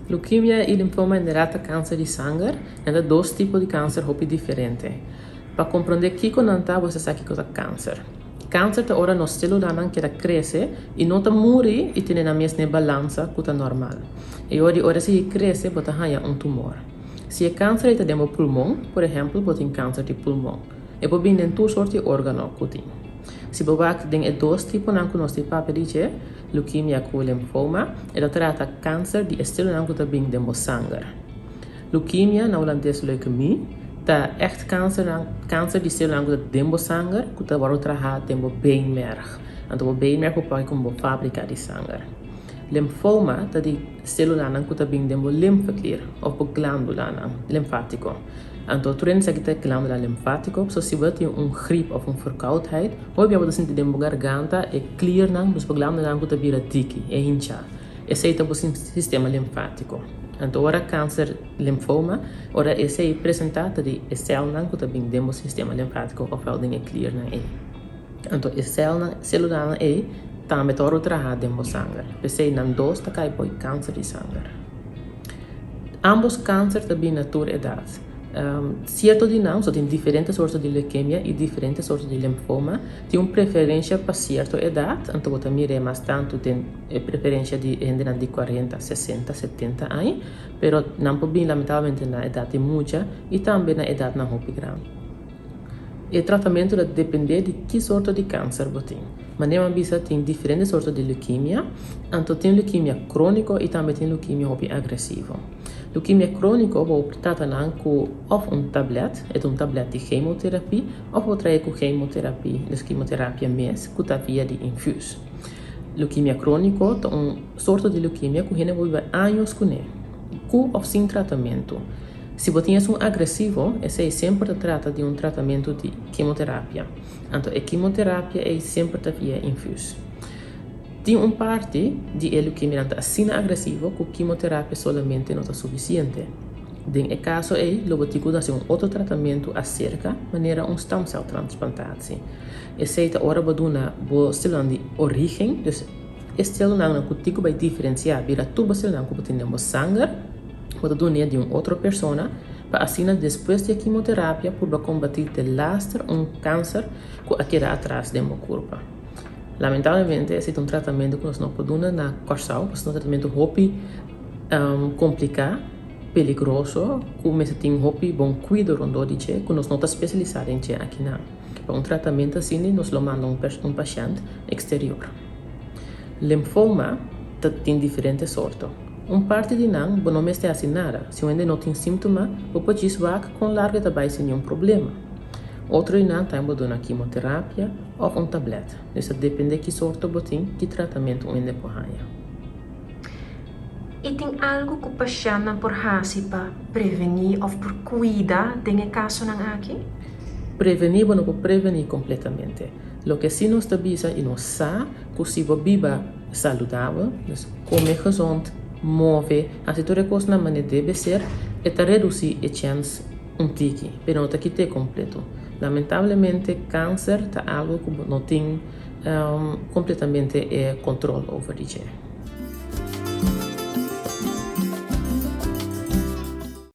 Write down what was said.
Leucemia e linfoma inerata câncer de sangue é dois tipos de câncer diferentes. Para compreender o que conta, você sabe que é câncer. Câncer é ora nos células que cresce e não morre e tem na mesma balança que é normal. E ora se cresce, você tem tumor. Se é câncer de pulmão, por exemplo, você tem câncer de pulmão. E pode vir em duas sortes de órgãos que tem. Se você tem dois tipos que nós temos leucemia com linfoma, ela trata câncer de células que vêm de sangue. Leucemia não é leucemia, é echt câncer de células que vêm de sangue, que wordt tratar de beenmerg. Então, o beenmerg é como fábrica de sangue. Linfoma é de células que vêm de linfeklier, ou glândula linfático. Então, turns aqui a glândula linfática, so se você tem gripe ou verkoudheid, ou você sente dentro da garganta e clear não, mas a glândula que vira dique, é hincha. Esse é o sistema linfático. Então, ora câncer linfoma, ora esse é apresentado de célula que vem dentro do sistema linfático, ou é clear não é. Então, a célula é também todo trabalho dentro do sangue. Esse é dois que cai por câncer de sangue. Ambos cânceres também na tua idade. Certo de não, só tem diferentes sortes de leucemia e diferentes sortes de linfoma, tem uma preferência para certa idade, então você mira mais tanto tem preferência de entre de 40, 60, 70 anos, mas não pode bem lamentavelmente na idade muita e também na idade não muito grande. O tratamento depende de que sorte de câncer você tem. Mas nem bisa tem diferentes sortes de leucemia, então tem leucemia crônica e também tem leucemia agressiva. Leucemia crônica você trata com tablete, é tablete de quimioterapia, ou outra com quimioterapia mês, que está via de infus. Leucemia crônica é sorte de leucemia que ainda vai anos com ou sem tratamento. Se você tem agressivo, esse sempre trata de tratamento de quimioterapia. Então, a quimioterapia é sempre via infus. Tem parte de leucemia assim agressiva que a quimioterapia solamente não é suficiente. No caso, você tem que fazer outro tratamento acerca de maneira stem cell transplantatie. Esse é ora para célula de origem, então, a célula que você vai diferenciar vira tuba célula que tem no sangue, você doa de outra pessoa, para assim, depois da quimioterapia, para combater o lastre câncer que queda atrás da corpo. Lamentavelmente, esse é tratamento que nós não podemos na corsal, é um tratamento complicado, peligroso, que tem bom cuidado de que nós não estamos especializados em aqui não. Para tratamento assim, nós lo mandamos paciente exterior. Linfoma tem diferentes sortes. Parte de não está assim nada. Se ainda não tem sintoma, você pode ir com larga também sem nenhum problema. Outro não tem uma quimioterapia ou tablete. Isso depende de que sorte você tem, que tratamento ainda pode ter. E tem algo que o paciente pode fazer para prevenir ou para cuidar de caso aqui? Prevenir, não pode prevenir completamente. O que sim nos avisa e nos sabe que se você vive saudável, comer gesund, move, assim toda coisa na maneira deve ser, é reduzir a chance tique, mas não está aqui completo. Lamentavelmente, câncer é algo que não tem completamente controle sobre isso.